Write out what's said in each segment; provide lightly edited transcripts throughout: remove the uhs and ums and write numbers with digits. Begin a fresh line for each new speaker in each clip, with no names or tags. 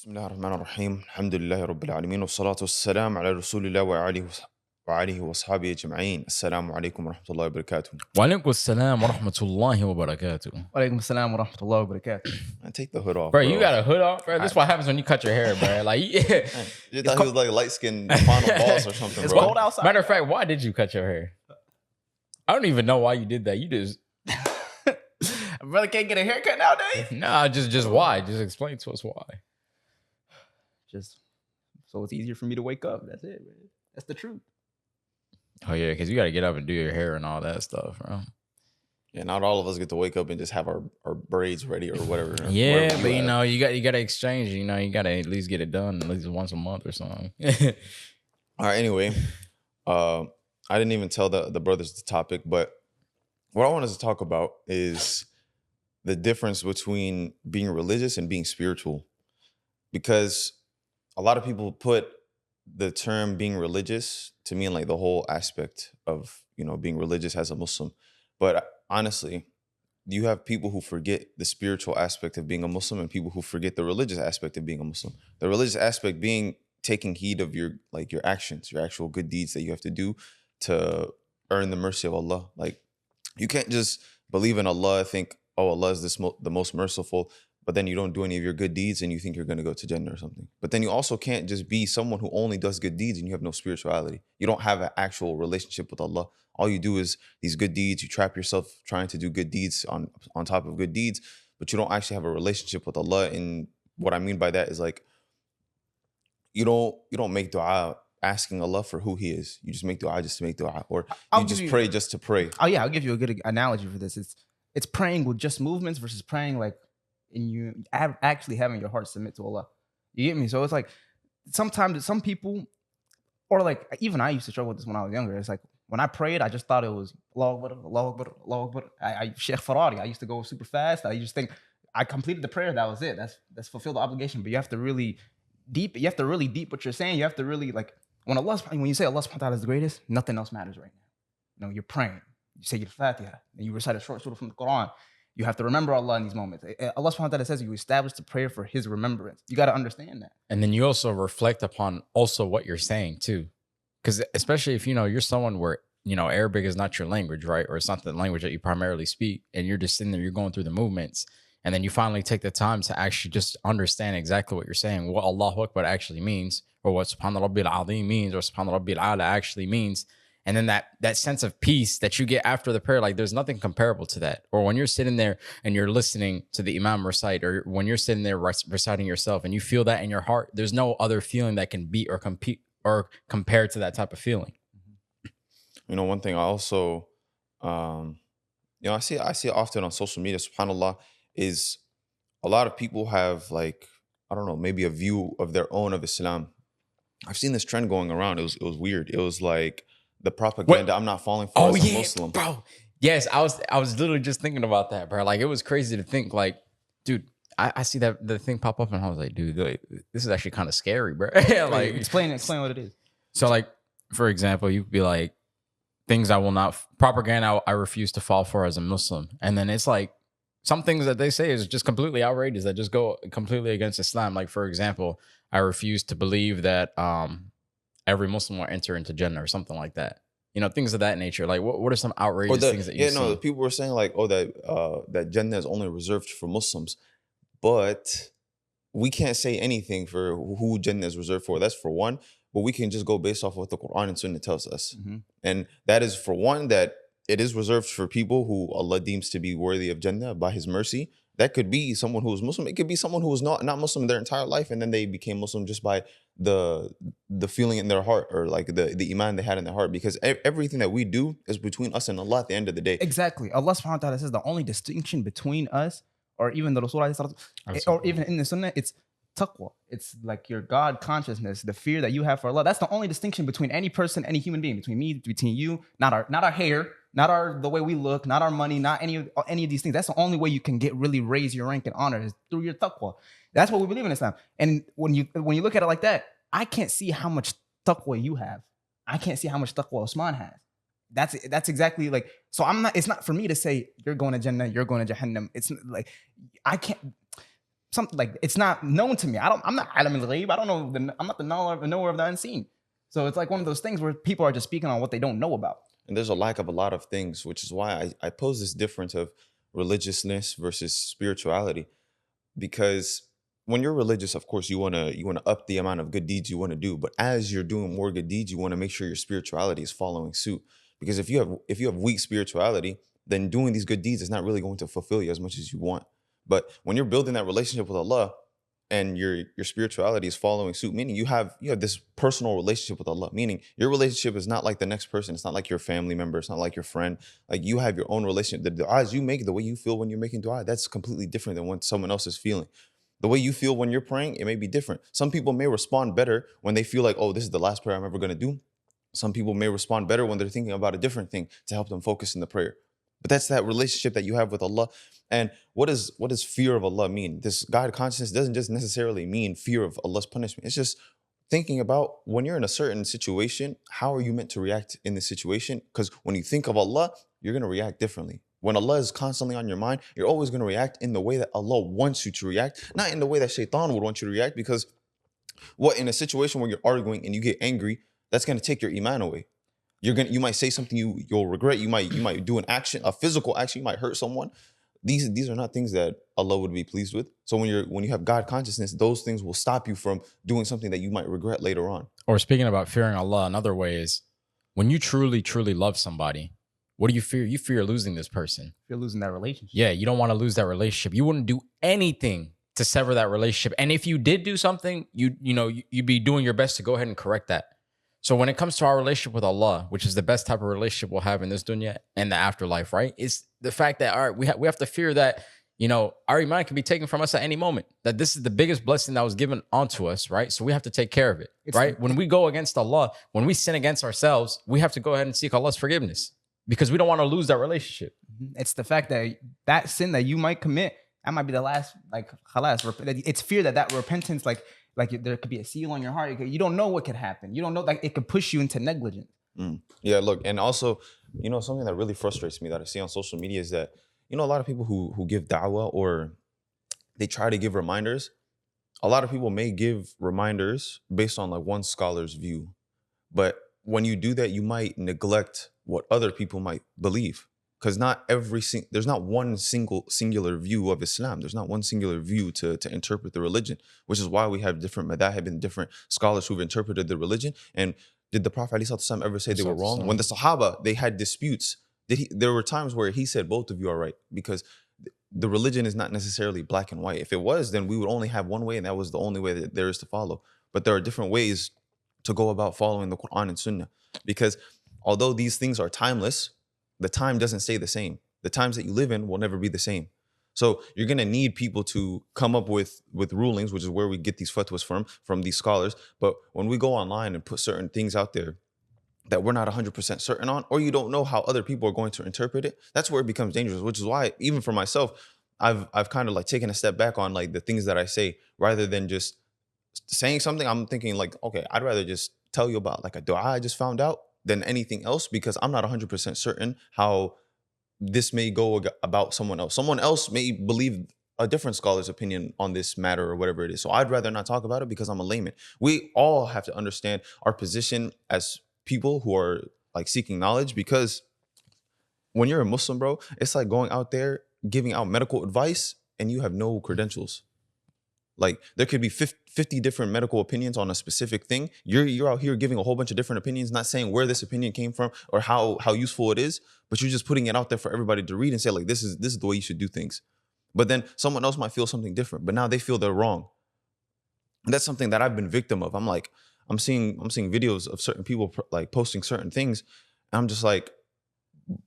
بسم الله الرحمن الرحيم الحمد لله رب العالمين والصلاة والسلام على رسول الله وعليه وأصحابه أجمعين. السلام عليكم ورحمة الله وبركاته.
وعليكم السلام ورحمة الله وبركاته.
Walaikum assalam wa rahmatullahi wa barakatuh.
Man, take the hood off,
Bro,
bro.
you got a hood on, bro. This is what happens when you cut your hair, bro. Like, yeah.
Man, you thought he was like light-skinned final boss or something,
It's
bro.
cold outside.
Matter of fact, why did you cut your hair? I don't even know why you did that. You just
Brother can't get a haircut nowadays.
nah, just why? Just explain to us why.
Just so it's easier for me to wake up. That's it, man. That's the truth.
Oh yeah, because you got to get up and do your hair and all that stuff, bro.
Yeah, not all of us get to wake up and just have our braids ready or whatever.
Yeah,
whatever
but you
have.
know, you got to exchange. You know, you got to at least get it done at least once a month or something.
All right, anyway, I didn't even tell the brothers the topic, but what I wanted to talk about is the difference between being religious and being spiritual. Because a lot of people put the term being religious to mean like the whole aspect of, you know, being religious as a Muslim. But honestly, you have people who forget the spiritual aspect of being a Muslim and people who forget the religious aspect of being a Muslim. The religious aspect being taking heed of your actions, your actual good deeds that you have to do to earn the mercy of Allah. Like, you can't just believe in Allah, think, oh, Allah is the most merciful, but then you don't do any of your good deeds and you think you're going to go to Jannah or something. But then you also can't just be someone who only does good deeds and you have no spirituality. You don't have an actual relationship with Allah. All you do is these good deeds. You trap yourself trying to do good deeds on top of good deeds, but you don't actually have a relationship with Allah. And what I mean by that is like, you don't make dua asking Allah for who He is. You just make dua just to make dua, or you just pray just to pray.
Oh yeah, I'll give you a good analogy for this. It's praying with just movements versus praying like in you actually having your heart submit to Allah. You get me? So it's like sometimes some people, or like even I used to struggle with this when I was younger. It's like when I prayed, I just thought it was Allahu Akbar, Allahu Akbar, Allahu Akbar. I Sheikh Ferrari. I used to go super fast. I just think I completed the prayer. That was it. That's fulfilled the obligation. But you have to really deep. You have to really deep what you're saying. You have to really like when you say Allah subhanahu wa ta'ala is the greatest, nothing else matters right now. You know, you're praying. You say your Fatiha and you recite a short surah from the Quran. You have to remember Allah in these moments. Allah subhanahu wa ta'ala says you establish the prayer for His remembrance. You got to understand that.
And then you also reflect upon also what you're saying too. Because especially if, you know, you're someone where, you know, Arabic is not your language, right? Or it's not the language that you primarily speak. And you're just sitting there, you're going through the movements. And then you finally take the time to actually just understand exactly what you're saying, what Allahu Akbar actually means, or what Subhana Rabbil Azim means, or Subhana Rabbil Ala actually means. And then that sense of peace that you get after the prayer, like there's nothing comparable to that. Or when you're sitting there and you're listening to the Imam recite, or when you're sitting there reciting yourself and you feel that in your heart, there's no other feeling that can beat or compete or compare to that type of feeling.
You know, one thing I also, you know, I see it often on social media, subhanAllah, is a lot of people have like, I don't know, maybe a view of their own of Islam. I've seen this trend going around. It was weird. It was like, the propaganda I'm not falling for as a Muslim.
Bro. Yes, I was literally just thinking about that, bro. Like it was crazy to think like, dude, I see that the thing pop up and I was like, dude, this is actually kind of scary, bro. Like
explain what it is.
So like, for example, you could be like, things I will not, propaganda I refuse to fall for as a Muslim. And then it's like, some things that they say is just completely outrageous that just go completely against Islam. Like, for example, I refuse to believe that every Muslim will enter into Jannah or something like that. You know, things of that nature. Like, what are some outrageous things that you see?
No, people were saying like, oh, that Jannah is only reserved for Muslims. But we can't say anything for who Jannah is reserved for. That's for one. But we can just go based off of what the Quran and Sunnah tells us. Mm-hmm. And that is for one, that it is reserved for people who Allah deems to be worthy of Jannah by His mercy. That could be someone who was Muslim. It could be someone who was not Muslim their entire life, and then they became Muslim just by the feeling in their heart, or like the iman they had in their heart. Because everything that we do is between us and Allah at the end of the day.
Exactly. Allah subhanahu wa ta'ala says the only distinction between us, or even the Rasul, or even in the Sunnah, it's taqwa. It's like your God consciousness, the fear that you have for Allah. That's the only distinction between any person, any human being, between me, between you, not our hair, not the way we look, not our money, not any of these things. That's the only way you can really raise your rank and honor is through your taqwa. That's what we believe in Islam. And when you look at it like that, I can't see how much taqwa you have. I can't see how much taqwa Osman has. That's exactly like, so it's not for me to say you're going to Jannah, you're going to Jahannam. It's like, I can't. something like it's not known to me. I'm not Adam al-Ghaib. I don't know. I'm not the knower of the unseen. So it's like one of those things where people are just speaking on what they don't know about.
And there's a lack of a lot of things, which is why I pose this difference of religiousness versus spirituality. Because when you're religious, of course, you wanna up the amount of good deeds you want to do. But as you're doing more good deeds, you want to make sure your spirituality is following suit. Because if you have weak spirituality, then doing these good deeds is not really going to fulfill you as much as you want. But when you're building that relationship with Allah and your spirituality is following suit, meaning you have this personal relationship with Allah, meaning your relationship is not like the next person. It's not like your family member. It's not like your friend. Like you have your own relationship. The du'as you make, the way you feel when you're making du'a, that's completely different than what someone else is feeling. The way you feel when you're praying, it may be different. Some people may respond better when they feel like, oh, this is the last prayer I'm ever going to do. Some people may respond better when they're thinking about a different thing to help them focus in the prayer. But that's that relationship that you have with Allah. And what does fear of Allah mean? This God consciousness doesn't just necessarily mean fear of Allah's punishment. It's just thinking about when you're in a certain situation, how are you meant to react in this situation? Because when you think of Allah, you're going to react differently. When Allah is constantly on your mind, you're always going to react in the way that Allah wants you to react, not in the way that Shaitan would want you to react. Because in a situation where you're arguing and you get angry, that's going to take your iman away. You might say something you'll regret. You might do an action, a physical action. You might hurt someone. These are not things that Allah would be pleased with. So when you have God consciousness, those things will stop you from doing something that you might regret later on.
Or speaking about fearing Allah, another way is when you truly, truly love somebody, what do you fear? You fear losing this person.
You're losing that relationship.
Yeah, you don't want to lose that relationship. You wouldn't do anything to sever that relationship. And if you did do something, you'd be doing your best to go ahead and correct that. So when it comes to our relationship with Allah, which is the best type of relationship we'll have in this dunya and the afterlife, right? It's the fact that, all right, we have to fear that, our iman can be taken from us at any moment. That this is the biggest blessing that was given onto us, right? So we have to take care of it, right? When we go against Allah, when we sin against ourselves, we have to go ahead and seek Allah's forgiveness because we don't want to lose that relationship.
It's the fact that sin that you might commit, that might be the last, like, khalas. It's fear that repentance, like there could be a seal on your heart. You don't know what could happen. You don't know that it could push you into negligence.
Yeah, look, and also, something that really frustrates me that I see on social media is that, a lot of people who give da'wah or they try to give reminders. A lot of people may give reminders based on like one scholar's view. But when you do that, you might neglect what other people might believe. Because there's not one singular view of Islam. There's not one singular view to interpret the religion, which is why we have different madhahib and different scholars who've interpreted the religion. And did the Prophet ﷺ ever say they were wrong? When the Sahaba, they had disputes, there were times where he said both of you are right, because the religion is not necessarily black and white. If it was, then we would only have one way, and that was the only way that there is to follow. But there are different ways to go about following the Quran and Sunnah, because although these things are timeless, the time doesn't stay the same. The times that you live in will never be the same. So you're going to need people to come up with rulings, which is where we get these fatwas from these scholars. But when we go online and put certain things out there that we're not 100% certain on, or you don't know how other people are going to interpret it, that's where it becomes dangerous, which is why, even for myself, I've kind of like taken a step back on like the things that I say, rather than just saying something. I'm thinking like, okay, I'd rather just tell you about like a dua I just found out than anything else, because I'm not 100% certain how this may go about someone else. Someone else may believe a different scholar's opinion on this matter or whatever it is. So I'd rather not talk about it because I'm a layman. We all have to understand our position as people who are like seeking knowledge, because when you're a Muslim, bro, it's like going out there giving out medical advice and you have no credentials. Like there could be 50 different medical opinions on a specific thing. You're out here giving a whole bunch of different opinions, not saying where this opinion came from or how useful it is, but you're just putting it out there for everybody to read and say like, this is the way you should do things. But then someone else might feel something different, but now they feel they're wrong. And that's something that I've been victim of. I'm seeing videos of certain people like posting certain things, and I'm just like,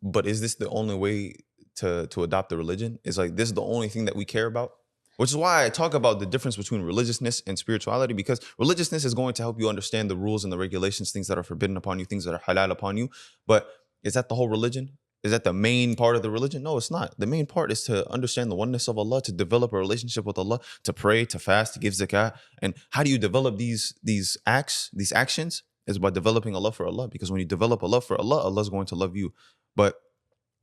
but is this the only way to adopt the religion? Is like this is the only thing that we care about? Which is why I talk about the difference between religiousness and spirituality, because religiousness is going to help you understand the rules and the regulations, things that are forbidden upon you, things that are halal upon you. But is that the whole religion? Is that the main part of the religion? No, it's not. The main part is to understand the oneness of Allah, to develop a relationship with Allah, to pray, to fast, to give zakah. And how do you develop these actions? Is by developing Allah for Allah. Because when you develop Allah for Allah, Allah is going to love you. But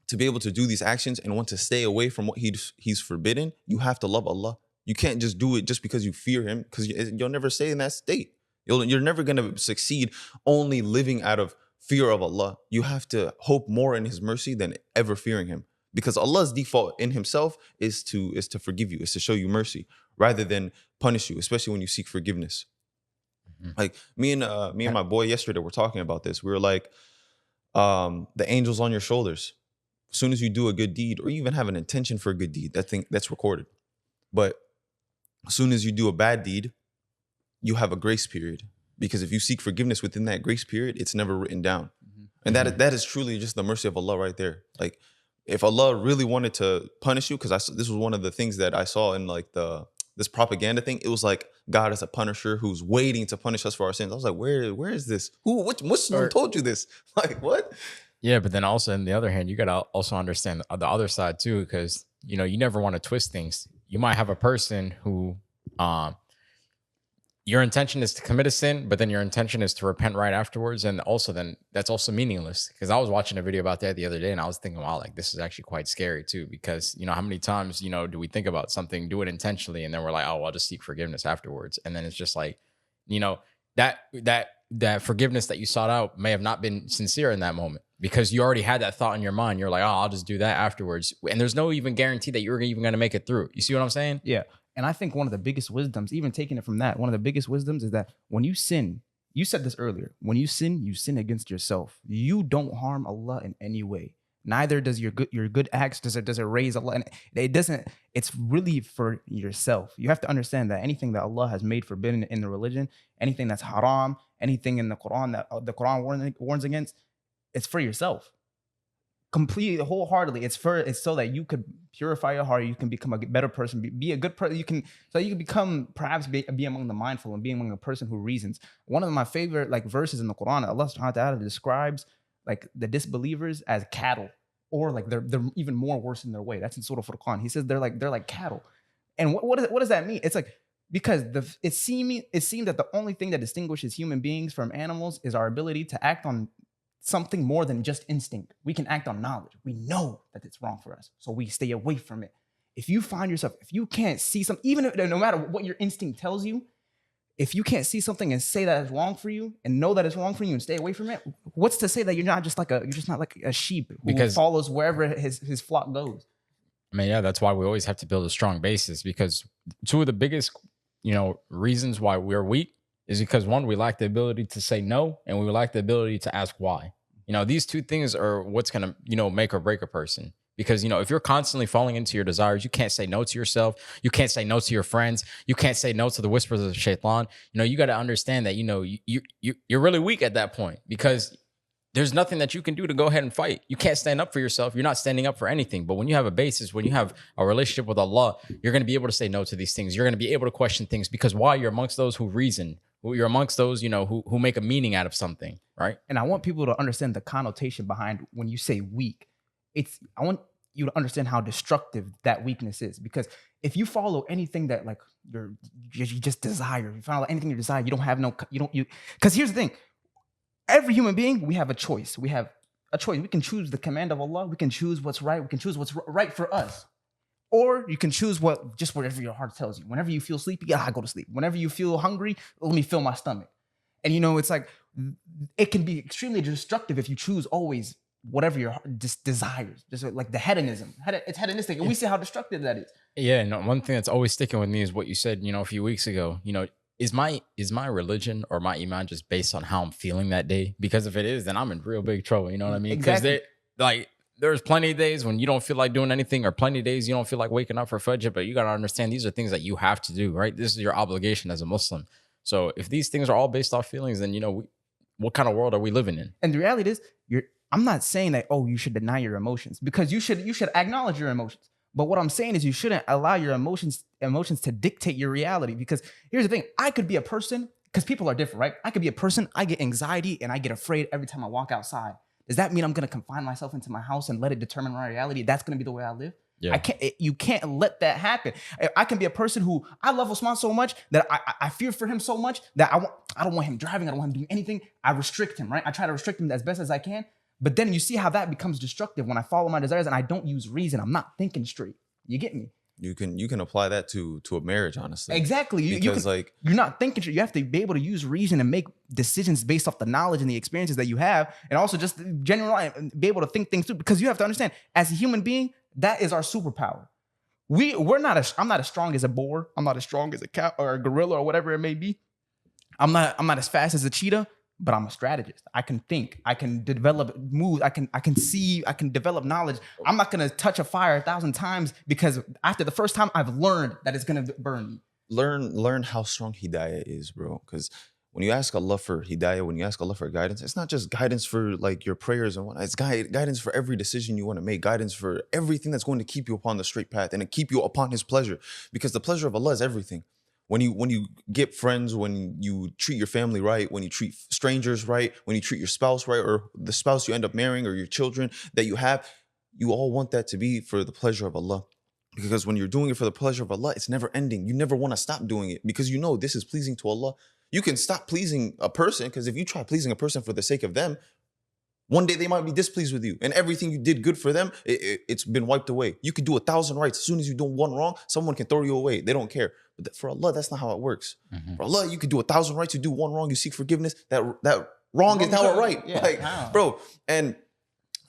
to be able to do these actions and want to stay away from what he's forbidden, you have to love Allah. You can't just do it just because you fear him, because you'll never stay in that state. You're never going to succeed only living out of fear of Allah. You have to hope more in his mercy than ever fearing him, because Allah's default in himself is to forgive you, is to show you mercy rather than punish you, especially when you seek forgiveness. Like me and my boy yesterday were talking about this. We were like, the angels on your shoulders. As soon as you do a good deed, or you even have an intention for a good deed, that's recorded. But as soon as you do a bad deed, you have a grace period, because if you seek forgiveness within that grace period, it's never written down. And that is truly just the mercy of Allah right there. Like, if Allah really wanted to punish you, because this was one of the things that I saw in like this propaganda thing. It was like God is a punisher who's waiting to punish us for our sins. I was like, where is this? What Muslim told you this? Like, what?
Yeah, but then also on the other hand, you got to also understand the other side too, because you never want to twist things. You might have a person who your intention is to commit a sin, but then your intention is to repent right afterwards. And also then that's also meaningless, because I was watching a video about that the other day and I was thinking, wow, like this is actually quite scary too, because how many times, do we think about something, do it intentionally, and then we're like, oh, I'll just seek forgiveness afterwards. And then it's just like, that forgiveness that you sought out may have not been sincere in that moment, because you already had that thought in your mind. You're like, oh, I'll just do that afterwards. And there's no even guarantee that you're even going to make it through. You see what I'm saying?
Yeah. And I think one of the biggest wisdoms, even taking it from that, one of the biggest wisdoms is that when you sin, you said this earlier, when you sin against yourself. You don't harm Allah in any way. Neither does your good acts, does it raise Allah. And it doesn't, it's really for yourself. You have to understand that anything that Allah has made forbidden in the religion, anything that's haram, anything in the Quran that the Quran warns against, it's for yourself. Completely, wholeheartedly. It's so that you could purify your heart, you can become a better person, be a good person. You can become, perhaps be among the mindful and be among a person who reasons. One of my favorite verses in the Quran, Allah subhanahu wa ta'ala describes the disbelievers as cattle, or they're even more worse in their way. That's in Surah Furqan. He says they're like cattle. And what does that mean? It's like, because it seemed that the only thing that distinguishes human beings from animals is our ability to act on something more than just instinct. We can act on knowledge. We know that it's wrong for us, so we stay away from it. If you find yourself, if you can't see something, even if, no matter what your instinct tells you, if you can't see something and say that it's wrong for you and know that it's wrong for you and stay away from it, what's to say that you're not like a sheep who follows wherever his flock goes?
I mean, yeah, that's why we always have to build a strong basis, because two of the biggest, reasons why we're weak is because, one, we lack the ability to say no, and we lack the ability to ask why. These two things are what's going to, make or break a person. Because, if you're constantly falling into your desires, you can't say no to yourself. You can't say no to your friends. You can't say no to the whispers of shaitan. You got to understand that, you're really weak at that point, because there's nothing that you can do to go ahead and fight. You can't stand up for yourself. You're not standing up for anything. But when you have a basis, when you have a relationship with Allah, you're going to be able to say no to these things. You're going to be able to question things, because why? You're amongst those who reason. You're amongst those, who make a meaning out of something, right?
And I want people to understand the connotation behind when you say weak. I want you to understand how destructive that weakness is. Because if you follow anything that you just desire, if you follow anything you desire, because here's the thing. Every human being, we have a choice. We have a choice. We can choose the command of Allah. We can choose what's right. We can choose what's right for us. Or you can choose whatever your heart tells you. Whenever you feel sleepy, go to sleep. Whenever you feel hungry, let me fill my stomach. And it's like, it can be extremely destructive if you choose always whatever your heart desires. Just like the hedonism. It's hedonistic. And we see how destructive that is.
Yeah, one thing that's always sticking with me is what you said, a few weeks ago. Is my religion or my iman just based on how I'm feeling that day? Because if it is, then I'm in real big trouble. You know what I mean? Because there's plenty of days when you don't feel like doing anything, or plenty of days you don't feel like waking up for Fajr, but you got to understand these are things that you have to do, right? This is your obligation as a Muslim. So if these things are all based off feelings, then, what kind of world are we living in?
And the reality is, I'm not saying that, you should deny your emotions, because you should acknowledge your emotions. But what I'm saying is you shouldn't allow your emotions to dictate your reality. Because here's the thing, I could be a person, because people are different, right? I could be a person, I get anxiety and I get afraid every time I walk outside. Does that mean I'm going to confine myself into my house and let it determine my reality? That's going to be the way I live? Yeah. You can't let that happen. I can be a person who I love Osman so much that I fear for him so much that I don't want him driving. I don't want him doing anything. I restrict him, right? I try to restrict him as best as I can. But then you see how that becomes destructive when I follow my desires and I don't use reason. I'm not thinking straight. You get me?
You can apply that to a marriage, honestly.
Exactly.
Because
you're not thinking straight. You have to be able to use reason and make decisions based off the knowledge and the experiences that you have, and also just generally be able to think things through. Because you have to understand, as a human being, that is our superpower. I'm not as strong as a boar. I'm not as strong as a cow or a gorilla or whatever it may be. I'm not as fast as a cheetah, but I'm a strategist. I can think. I can develop moves. I can see. I can develop knowledge. I'm not gonna touch a fire 1,000 times because after the first time, I've learned that it's gonna burn me.
Learn how strong hidayah is, bro. Because when you ask Allah for hidayah, when you ask Allah for guidance, it's not just guidance for like your prayers and whatnot. It's guidance for every decision you want to make, guidance for everything that's going to keep you upon the straight path and to keep you upon His pleasure. Because the pleasure of Allah is everything. When you get friends, when you treat your family right, when you treat strangers right, when you treat your spouse right, or the spouse you end up marrying, or your children that you have, you all want that to be for the pleasure of Allah. Because when you're doing it for the pleasure of Allah, it's never ending. You never want to stop doing it because you know this is pleasing to Allah. You can stop pleasing a person because if you try pleasing a person for the sake of them, one day they might be displeased with you, and everything you did good for them, it's been wiped away. You could do 1,000 rights. As soon as you do one wrong, someone can throw you away. They don't care. But for Allah, that's not how it works.
Mhm.
For Allah, you could do 1,000 rights. You do one wrong, you seek forgiveness. That wrong is now a right.
Yeah,
like,
how?
bro. And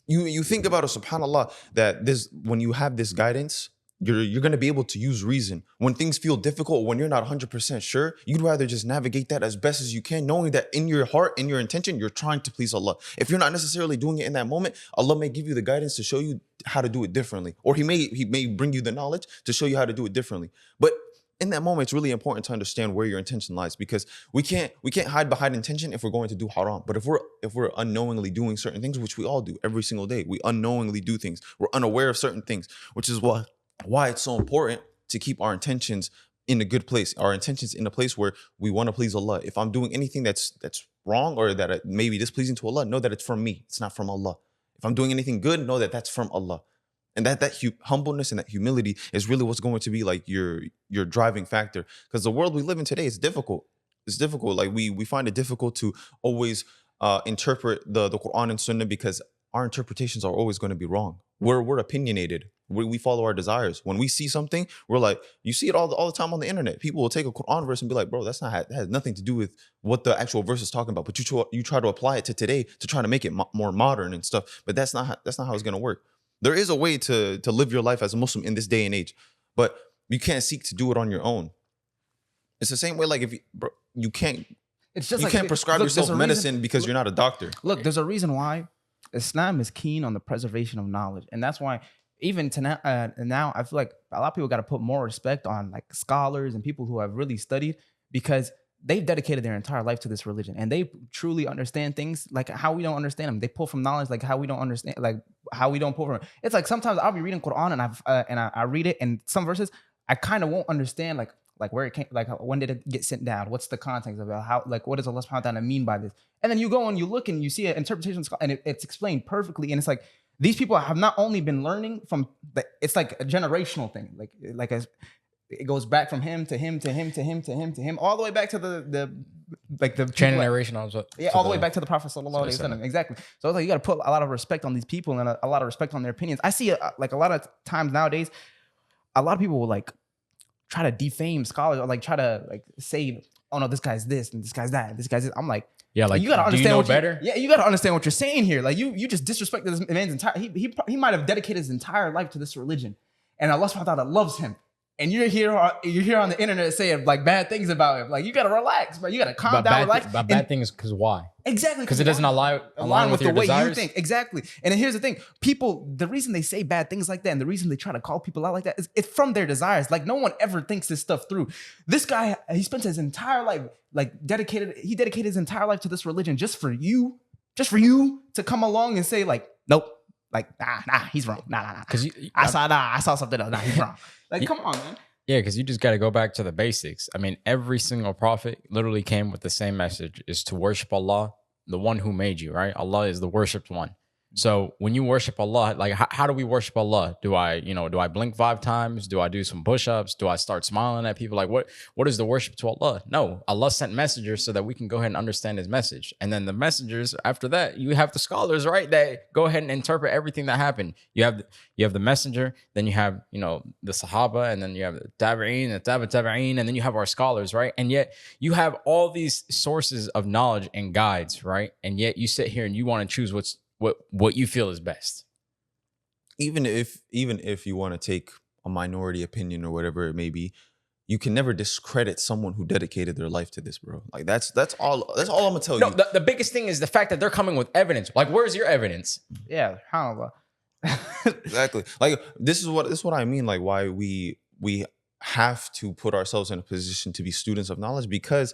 you think about it, subhanAllah, that when you have this guidance, you're going to be able to use reason. When things feel difficult, when you're not 100% sure, you'd rather just navigate that as best as you can, knowing that in your heart, in your intention, you're trying to please Allah. If you're not necessarily doing it in that moment, Allah may give you the guidance to show you how to do it differently. Or He may bring you the knowledge to show you how to do it differently. But in that moment, it's really important to understand where your intention lies, because we can't hide behind intention if we're going to do haram. But if we're unknowingly doing certain things, which we all do every single day, we unknowingly do things. We're unaware of certain things, which is why it's so important to keep our intentions in a good place, our intentions in a place where we want to please Allah. If I'm doing anything that's wrong or that may be displeasing to Allah, know that it's from me. It's not from Allah. If I'm doing anything good, know that that's from Allah. And that humbleness and that humility is really what's going to be like your driving factor. Because the world we live in today is difficult. It's difficult. Like we find it difficult to always interpret the Quran and Sunnah, because our interpretations are always going to be wrong. We're opinionated. We follow our desires. When we see something, we're like, you see it all the time on the internet. People will take a Quran verse and be like, bro, that has nothing to do with what the actual verse is talking about. But you try to apply it to today to try to make it more modern and stuff. But that's not how it's going to work. There is a way to live your life as a Muslim in this day and age, but you can't seek to do it on your own. It's the same way, like you can't prescribe yourself medicine because you're not a doctor.
Look, there's a reason why Islam is keen on the preservation of knowledge, and that's why even to now I feel like a lot of people got to put more respect on like scholars and people who have really studied, because they've dedicated their entire life to this religion and they truly understand things like how we don't understand them. They pull from knowledge like how we don't understand, like how we don't pull from it. It's like sometimes I'll be reading Quran and I read it, and some verses I kind of won't understand like where it came, like when did it get sent down? What's the context of it? How, like, what does Allah subhanahu wa ta'ala mean by this? And then you go and you look and you see an interpretation and it's explained perfectly. And it's like, these people have not only been learning from it's like a generational thing. It goes back from him to him to him to him to him to him, all the way back to the
chain of narration. All
the way back to the Prophet sallallahu alaihi wasallam. Exactly. So it's like you got to put a lot of respect on these people and a lot of respect on their opinions. I see like a lot of times nowadays, a lot of people will like try to defame scholars or like try to like say, oh no, this guy's this and this guy's that and this guy's this. I'm like,
yeah, like
you gotta understand
do you know better.
You gotta understand what you're saying here. Like you just disrespected this man's entire. He might have dedicated his entire life to this religion, and Allah subhanahu wa ta'ala loves him. And you're here on the internet saying like bad things about him. Like you gotta relax, but you gotta calm down, relax.
But bad things, because why?
Exactly,
because it doesn't align with
the
your
way
desires.
You think. Exactly. And then here's the thing: people, the reason they say bad things like that, and the reason they try to call people out like that, is it's from their desires. Like no one ever thinks this stuff through. This guy, he spent his entire life dedicated his entire life to this religion just for you to come along and say like, nope. Like, nah, he's wrong. Nah. Because I saw something else. Nah, he's wrong. Like, come on, man.
Yeah, because you just got to go back to the basics. I mean, every single prophet literally came with the same message: is to worship Allah, the one who made you. Right? Allah is the worshipped one. So when you worship Allah, like how do we worship Allah? Do I blink 5 times? Do I do some push-ups? Do I start smiling at people? Like what is the worship to Allah? No, Allah sent messengers so that we can go ahead and understand his message. And then the messengers, after that, you have the scholars, right? That go ahead and interpret everything that happened. You have the messenger, then you have, the Sahaba, and then you have the Tabi'een, the Tabi'een, and then you have our scholars, right? And yet you have all these sources of knowledge and guides, right? And yet you sit here and you want to choose what you feel is best.
Even if you want to take a minority opinion or whatever it may be, you can never discredit someone who dedicated their life to this, bro. Like that's all I'm gonna tell you.
The biggest thing is the fact that they're coming with evidence. Like, where's your evidence?
Yeah, subhanAllah.
Exactly. Like this is what I mean. Like why we have to put ourselves in a position to be students of knowledge, because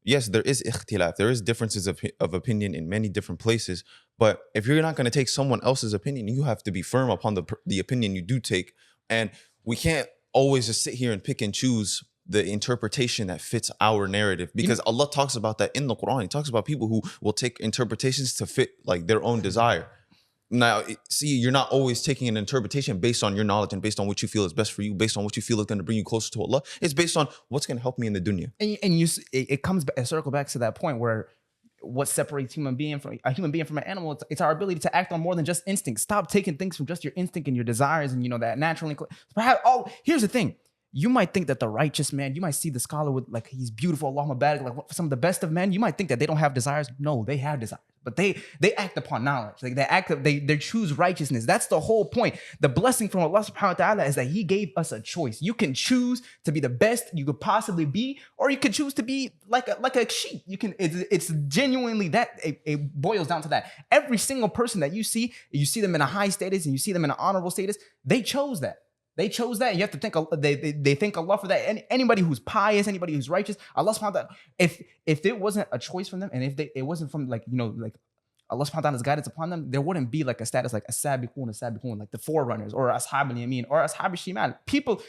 yes, there is ikhtilaf. There is differences of opinion in many different places. But if you're not going to take someone else's opinion, you have to be firm upon the opinion you do take. And we can't always just sit here and pick and choose the interpretation that fits our narrative, because Allah talks about that in the Quran. He talks about people who will take interpretations to fit like their own desire. Now, see, you're not always taking an interpretation based on your knowledge and based on what you feel is best for you, based on what you feel is going to bring you closer to Allah. It's based on what's going to help me in the dunya.
And it comes back, a circle back to that point where what separates a human being from an animal, it's our ability to act on more than just instinct. Stop taking things from just your instinct and your desires and that natural. Perhaps here's the thing. You might think that the righteous man, you might see the scholar with like he's beautiful, Allahumma barik, like some of the best of men. You might think that they don't have desires. No, they have desires, but they act upon knowledge. Like they choose righteousness. That's the whole point. The blessing from Allah subhanahu wa ta'ala is that He gave us a choice. You can choose to be the best you could possibly be, or you can choose to be like a sheep. You can. It's genuinely that it boils down to that. Every single person that you see them in a high status and you see them in an honorable status. They chose that. They chose that. You have to think they thank Allah for that. Anybody who's pious, anybody who's righteous, Allah subhanahu wa ta'ala, if it wasn't a choice from them, and if it wasn't from like Allah subhanahu wa ta'ala's guidance upon them, there wouldn't be like a status like as-sabiqun, like the forerunners, or ashab al-yamin, or ashab al-shimal. People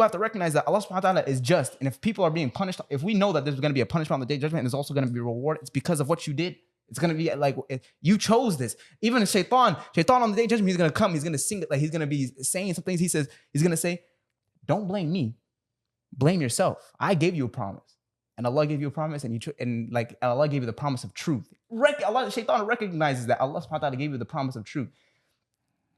have to recognize that Allah subhanahu wa ta'ala is just. And if people are being punished, if we know that there's going to be a punishment on the day of judgment and there's also going to be a reward, it's because of what you did. It's going to be like, you chose this. Even a shaitan on the day of judgment, he's going to come, he's going to sing it, like he's going to be saying some things. He's going to say, don't blame me, blame yourself. I gave you a promise, and Allah gave you a promise, and Allah gave you the promise of truth. Shaitan recognizes that Allah subhanahu wa ta'ala gave you the promise of truth.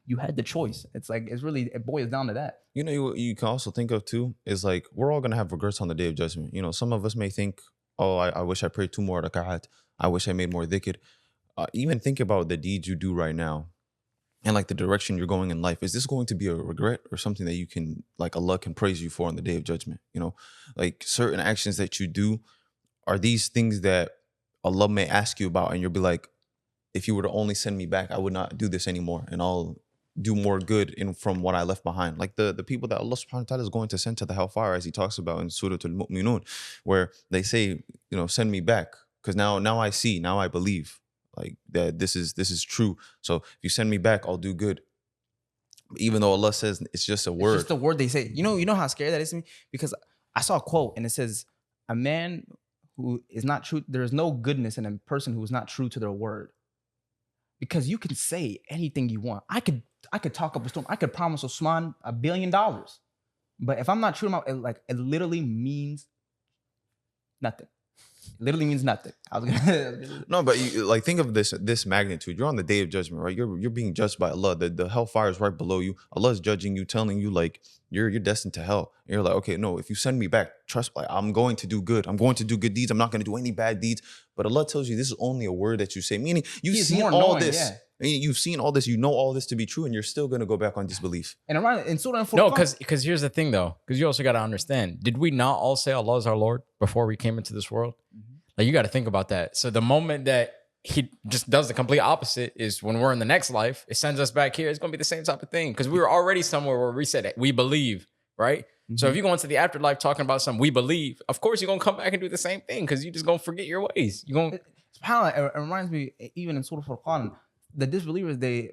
You had the choice. It boils down to that.
You can also think of too, is like, we're all going to have regrets on the day of judgment. Some of us may think, oh, I wish I prayed 2 more raka'at. I wish I made more dhikr. Even think about the deeds you do right now and like the direction you're going in life. Is this going to be a regret or something that you can, like, Allah can praise you for on the day of judgment? Like certain actions that you do, are these things that Allah may ask you about, and you'll be like, if you were to only send me back, I would not do this anymore, and I'll do more good from what I left behind. Like the people that Allah subhanahu wa ta'ala is going to send to the hellfire, as He talks about in Surah Al-Mu'minun, where they say, send me back. Because now I see, now I believe, like that this is true. So if you send me back, I'll do good. Even though Allah says it's just a word.
It's just a word they say. You know how scary that is to me? Because I saw a quote and it says, a man who is not true, there is no goodness in a person who is not true to their word. Because you can say anything you want. I could talk up a storm. I could promise Osman $1 billion. But if I'm not true to my, it literally means nothing. It literally means nothing.
No, but think of this magnitude. You're on the day of judgment, right? You're being judged by Allah. The hellfire is right below you. Allah is judging you, telling you like you're destined to hell. And you're like, okay, no, if you send me back, trust me, I'm going to do good. I'm going to do good deeds. I'm not going to do any bad deeds. But Allah tells you this is only a word that you say. Meaning you've seen all this. Yeah. You've seen all this. You know all this to be true, and you're still going to go back on disbelief.
And around in Surah
no, because here's the thing though. Because you also got to understand. Did we not all say Allah is our Lord before we came into this world? Mm-hmm. Like you got to think about that. So the moment that He just does the complete opposite is when we're in the next life, it sends us back here. It's going to be the same type of thing because we were already somewhere where we said it. We believe, right? Mm-hmm. So if you go into the afterlife talking about something we believe, of course you're going to come back and do the same thing because you're just going to forget your ways. You're going.
It reminds me, even in Surah Al-Furqan, the disbelievers, they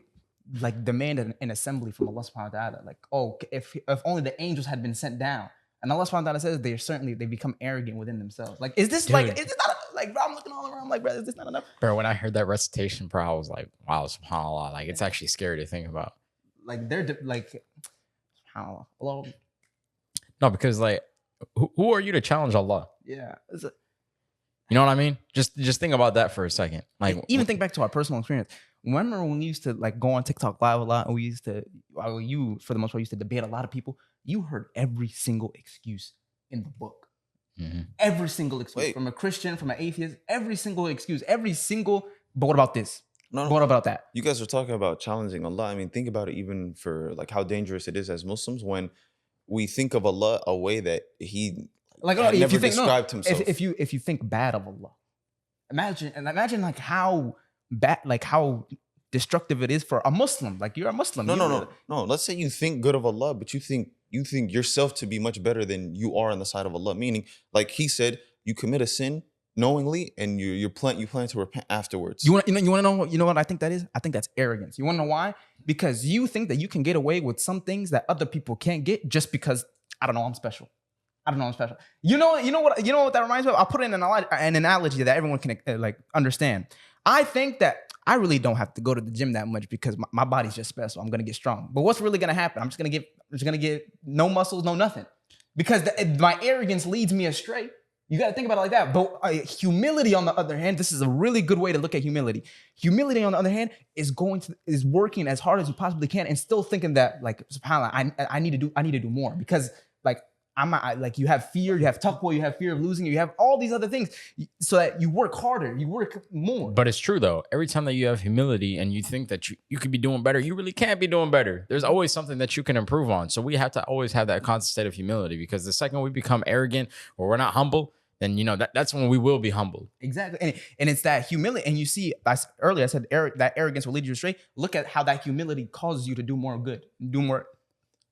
like demanded an assembly from Allah subhanahu wa ta'ala. Like, oh, if only the angels had been sent down. And Allah subhanahu wa ta'ala says they become arrogant within themselves. Like, is this Dude. Like, is this not Like, bro, I'm looking all around. I'm like, bro, is this not enough?
Bro, when I heard that recitation, bro, I was like, wow, subhanAllah. Like, it's actually scary to think about.
Like, they're like, subhanAllah. Hello.
No, because like, who are you to challenge Allah?
Yeah.
You know what I mean? Just think about that for a second. Like,
even think back to our personal experience. Remember when we used to like go on TikTok live a lot, and we used to, well, you for the most part used to debate a lot of people. You heard every single excuse in the book. Every single excuse from a Christian, from an atheist, every single excuse, but what about this?
No,
What about that?
You guys are talking about challenging Allah. I mean, think about it even for like how dangerous it is as Muslims when we think of Allah a way that He
Like,
had
if
never
you think,
described Himself.
if you think bad of Allah, imagine like how bad, like how destructive it is for a Muslim. Like, you're a Muslim.
No. Let's say you think good of Allah, but you think yourself to be much better than you are on the side of Allah. Meaning, like He said, you commit a sin knowingly, and you plan to repent afterwards.
You want to know? You know what I think that is? I think that's arrogance. You want to know why? Because you think that you can get away with some things that other people can't get just because, I don't know, I'm special. You know what that reminds me of? I'll put in an analogy that everyone can like understand. I think that I really don't have to go to the gym that much because my body's just special. I'm gonna get strong. But what's really gonna happen? I'm just gonna get no muscles, no nothing, because my arrogance leads me astray. You got to think about it like that. But humility, on the other hand, this is a really good way to look at humility. Humility, on the other hand, is working as hard as you possibly can and still thinking that, like, subhanAllah, I need to do more, because like like you have fear, you have taqwa, you have fear of losing, you have all these other things, so that you work harder, you work more.
But it's true though. Every time that you have humility and you think that you could be doing better, you really can't be doing better. There's always something that you can improve on. So we have to always have that constant state of humility, because the second we become arrogant or we're not humble, then that's when we will be humbled.
Exactly. And it's that humility. And you see, earlier I said that arrogance will lead you astray. Look at how that humility causes you to do more good, do more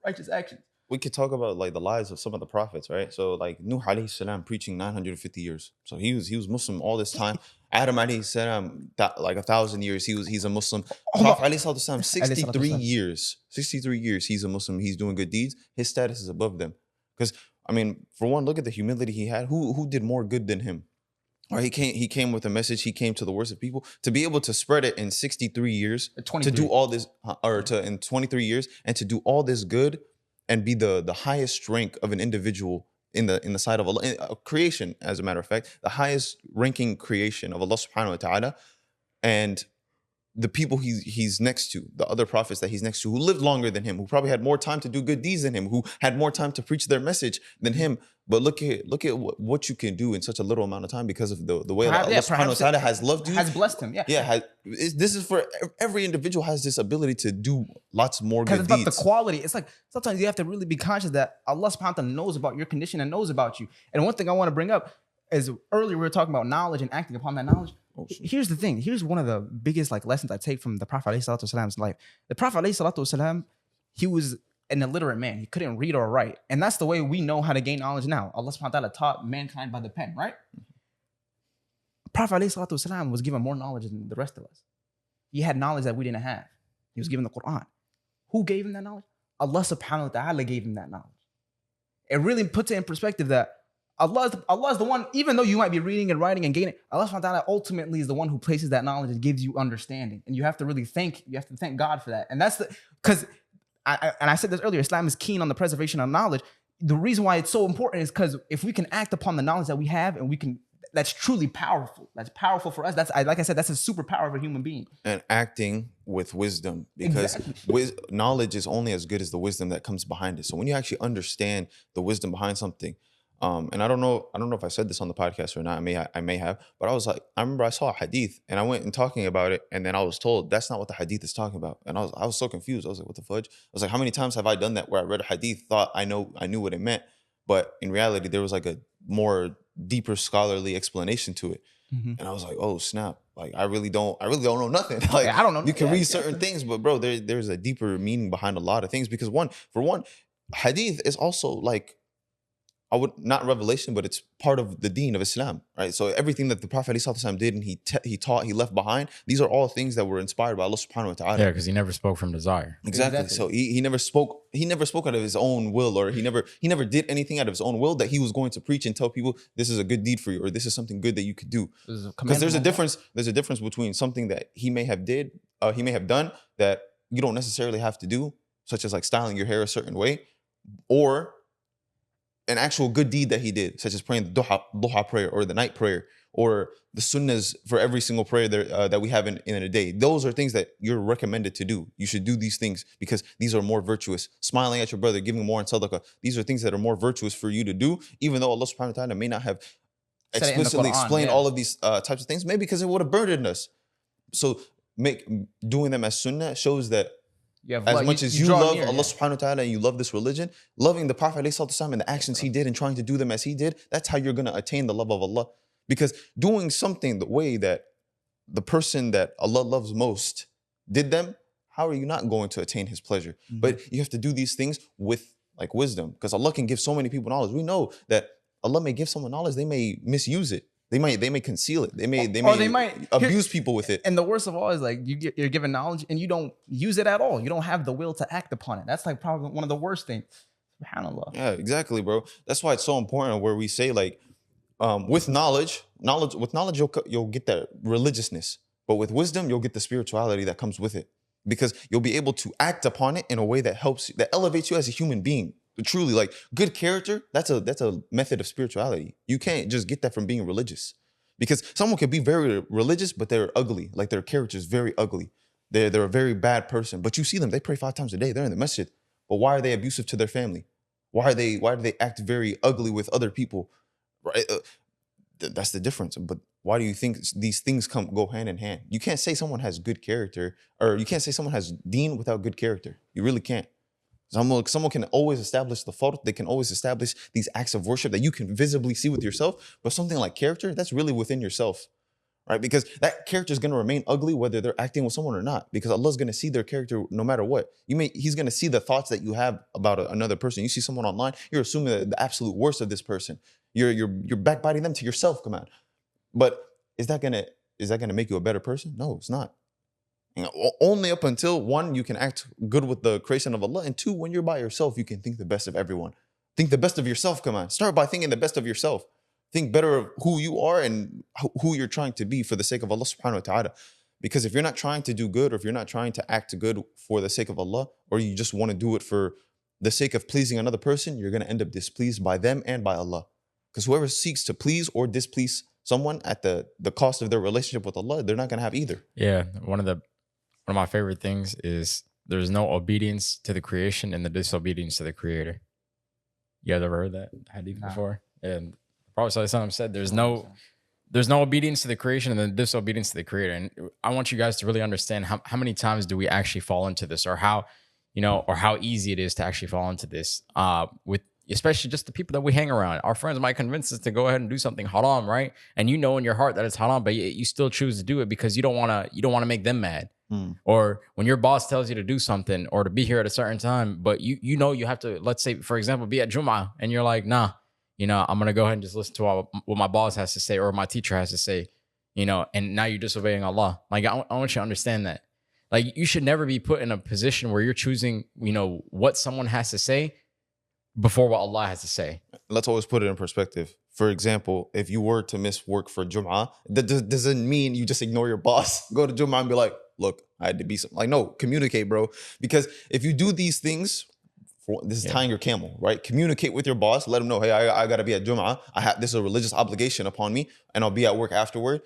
righteous actions.
We could talk about like the lives of some of the prophets, right? So like Nuh alayhi salam preaching 950 years. So he was Muslim all this time. Adam alayhi salam, like 1,000 years, he's a Muslim. Prophet alayhi salam, 63 years. 63 years he's a Muslim. He's doing good deeds. His status is above them. Because I mean, for one, look at the humility he had. Who did more good than him? Right? He came with a message. He came to the worst of people to be able to spread it in 63 years, to do all this, in 23 years, and to do all this good and be the highest rank of an individual in the sight of Allah, creation, as a matter of fact, the highest ranking creation of Allah subhanahu wa ta'ala, and the people he's next to, the other prophets that he's next to, who lived longer than him, who probably had more time to do good deeds than him, who had more time to preach their message than him. But look at what you can do in such a little amount of time because of the way Allah subhanahu wa ta'ala has loved you,
has blessed him.
This is for every individual has this ability to do lots more good deeds.
Because it's about the quality. It's like sometimes you have to really be conscious that Allah subhanahu wa ta'ala knows about your condition and knows about you. And one thing I want to bring up is, earlier we were talking about knowledge and acting upon that knowledge. Here's the thing. Here's one of the biggest like lessons I take from the Prophet ﷺ's life. The Prophet ﷺ, he was an illiterate man. He couldn't read or write. And that's the way we know how to gain knowledge now. Allah subhanahu wa ta'ala taught mankind by the pen, right? Prophet ﷺ was given more knowledge than the rest of us. He had knowledge that we didn't have. He was given the Quran. Who gave him that knowledge? Allah subhanahu wa ta'ala gave him that knowledge. It really puts it in perspective that Allah is the one, even though you might be reading and writing and gaining, Allah subhanahu wa ta'ala ultimately is the one who places that knowledge and gives you understanding. And you have to really thank God for that. And that's because I said this earlier, Islam is keen on the preservation of knowledge. The reason why it's so important is because if we can act upon the knowledge that we have, and that's truly powerful. That's powerful for us. Like I said, that's a superpower of a human being.
And acting with wisdom, because knowledge is only as good as the wisdom that comes behind it. So when you actually understand the wisdom behind something, and I don't know if I said this on the podcast or not. I may have, but I remember I saw a hadith and I went and talking about it, and then I was told that's not what the hadith is talking about, and I was so confused. I was like, what the fudge? I was like, how many times have I done that where I read a hadith, thought I knew what it meant, but in reality there was like a more deeper scholarly explanation to it, and I was like, oh snap! Like I really don't know nothing. Like
I don't know.
You can read certain things, but bro, there's a deeper meaning behind a lot of things, because for one, hadith is also like I would not revelation, but it's part of the deen of Islam, right? So everything that the Prophet ﷺ did and he taught, he left behind, these are all things that were inspired by Allah subhanahu wa ta'ala.
Yeah, because he never spoke from desire.
Exactly. So he never spoke out of his own will, or he never did anything out of his own will that he was going to preach and tell people this is a good deed for you, or this is something good that you could do. Because there's a difference between something that he may have done that you don't necessarily have to do, such as like styling your hair a certain way, or an actual good deed that he did, such as praying the duha prayer or the night prayer or the sunnahs for every single prayer that we have in a day. Those are things that you're recommended to do. You should do these things because these are more virtuous. Smiling at your brother, giving more in sadaqah. These are things that are more virtuous for you to do, even though Allah subhanahu wa ta'ala may not have explicitly explained all of these types of things, maybe because it would have burdened us. So doing them as sunnah shows that as much as you love Allah subhanahu wa ta'ala and you love this religion, loving the Prophet ﷺ and the actions he did and trying to do them as he did, that's how you're going to attain the love of Allah. Because doing something the way that the person that Allah loves most did them, how are you not going to attain his pleasure? Mm-hmm. But you have to do these things with like wisdom, because Allah can give so many people knowledge. We know that Allah may give someone knowledge, they may misuse it. They may conceal it. They might abuse people with it.
And the worst of all is like you're given knowledge and you don't use it at all. You don't have the will to act upon it. That's like probably one of the worst things. SubhanAllah.
Yeah, exactly, bro. That's why it's so important where we say like, with knowledge, you'll get that religiousness, but with wisdom, you'll get the spirituality that comes with it, because you'll be able to act upon it in a way that elevates you as a human being. Truly, like good character, that's a method of spirituality. You can't just get that from being religious, because someone can be very religious, but they're ugly. Like their character is very ugly. They're a very bad person, but you see them, they pray 5 times a day. They're in the masjid, but why are they abusive to their family? Why do they act very ugly with other people? Right? That's the difference. But why do you think these things go hand in hand? You can't say someone has good character, or you can't say someone has deen without good character. You really can't. Someone can always establish the fard. They can always establish these acts of worship that you can visibly see with yourself. But something like character, that's really within yourself, right? Because that character is going to remain ugly whether they're acting with someone or not. Because Allah's going to see their character no matter what. He's going to see the thoughts that you have about another person. You see someone online, you're assuming the absolute worst of this person. You're backbiting them to yourself, come on. But is that gonna make you a better person? No, it's not. Only up until 1, you can act good with the creation of Allah, and 2, when you're by yourself, you can think the best of everyone. Think the best of yourself, come on. Start by thinking the best of yourself. Think better of who you are and who you're trying to be for the sake of Allah subhanahu wa ta'ala. Because if you're not trying to do good, or if you're not trying to act good for the sake of Allah, or you just want to do it for the sake of pleasing another person, you're going to end up displeased by them and by Allah. Because whoever seeks to please or displease someone at the cost of their relationship with Allah, they're not going to have either.
Yeah, one of my favorite things is there's no obedience to the creation and the disobedience to the creator. You guys ever heard that hadith before? And Prophet ﷺ said there's no obedience to the creation and then disobedience to the creator. And I want you guys to really understand how many times do we actually fall into this, or how easy it is to actually fall into this with especially just the people that we hang around. Our friends might convince us to go ahead and do something haram, right? And you know in your heart that it's haram, but you still choose to do it because you don't want to make them mad. Or when your boss tells you to do something or to be here at a certain time, but you know you have to, let's say, for example, be at Jum'ah, and you're like, nah, I'm going to go ahead and just listen to what my boss has to say or my teacher has to say, and now you're disobeying Allah. Like, I want you to understand that. Like, you should never be put in a position where you're choosing, what someone has to say before what Allah has to say.
Let's always put it in perspective. For example, if you were to miss work for Jum'ah, that doesn't mean you just ignore your boss. Go to Jum'ah and be like, look, I had to be something. Like, no, communicate, bro. Because if you do these things, this is tying your camel, right? Communicate with your boss. Let him know, hey, I got to be at Jum'ah. This is a religious obligation upon me, and I'll be at work afterward.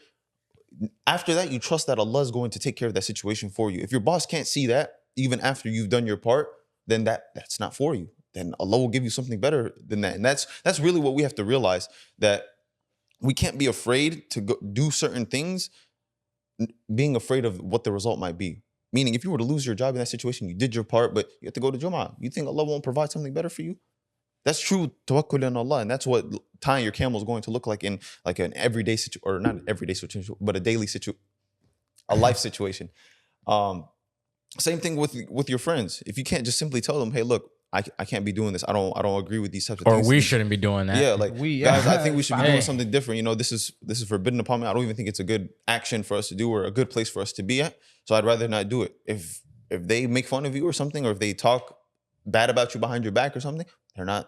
After that, you trust that Allah is going to take care of that situation for you. If your boss can't see that, even after you've done your part, then that's not for you. Then Allah will give you something better than that. And that's really what we have to realize, that we can't be afraid to do certain things, being afraid of what the result might be. Meaning, if you were to lose your job in that situation, you did your part, but you have to go to Jum'ah. You think Allah won't provide something better for you? That's true tawakkul on Allah. And that's what tying your camel is going to look like in like an everyday situation, or not an everyday situation, but a daily situation, a life situation. Same thing with your friends. If you can't just simply tell them, hey, look, I can't be doing this. I don't agree with these types of
Or
things.
we shouldn't be doing that.
Yeah, like guys, I think we should be
Yeah.
doing something different. You know, this is forbidden upon me. I don't even think it's a good action for us to do or a good place for us to be at. So I'd rather not do it. If they make fun of you or something, or if they talk bad about you behind your back or something,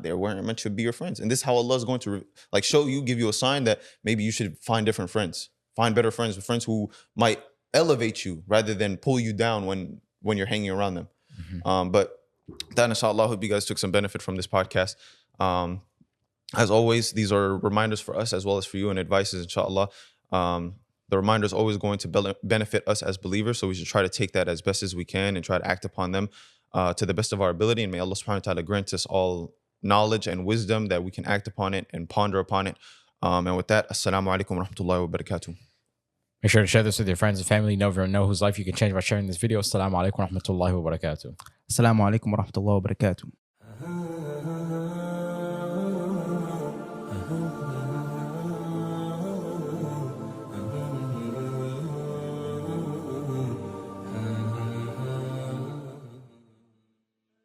they weren't meant to be your friends. And this is how Allah is going to like show you, give you a sign that maybe you should find different friends, find better friends, friends who might elevate you rather than pull you down when you're hanging around them. But that, inshallah, I hope you guys took some benefit from this podcast. As always, these are reminders for us as well as for you and advices, inshallah. The reminder is always going to benefit us as believers, so we should try to take that as best as we can and try to act upon them to the best of our ability. And may Allah subhanahu wa ta'ala grant us all knowledge and wisdom that we can act upon it and ponder upon it. And with that, assalamu alaikum wa rahmatullahi wa barakatuh.
Make sure to share this with your friends and family. Never know whose life you can change by sharing this video. Assalamu alaikum wa rahmatullahi wa barakatuh.
Assalamu alaikum wa rahmatullahi wa barakatuh.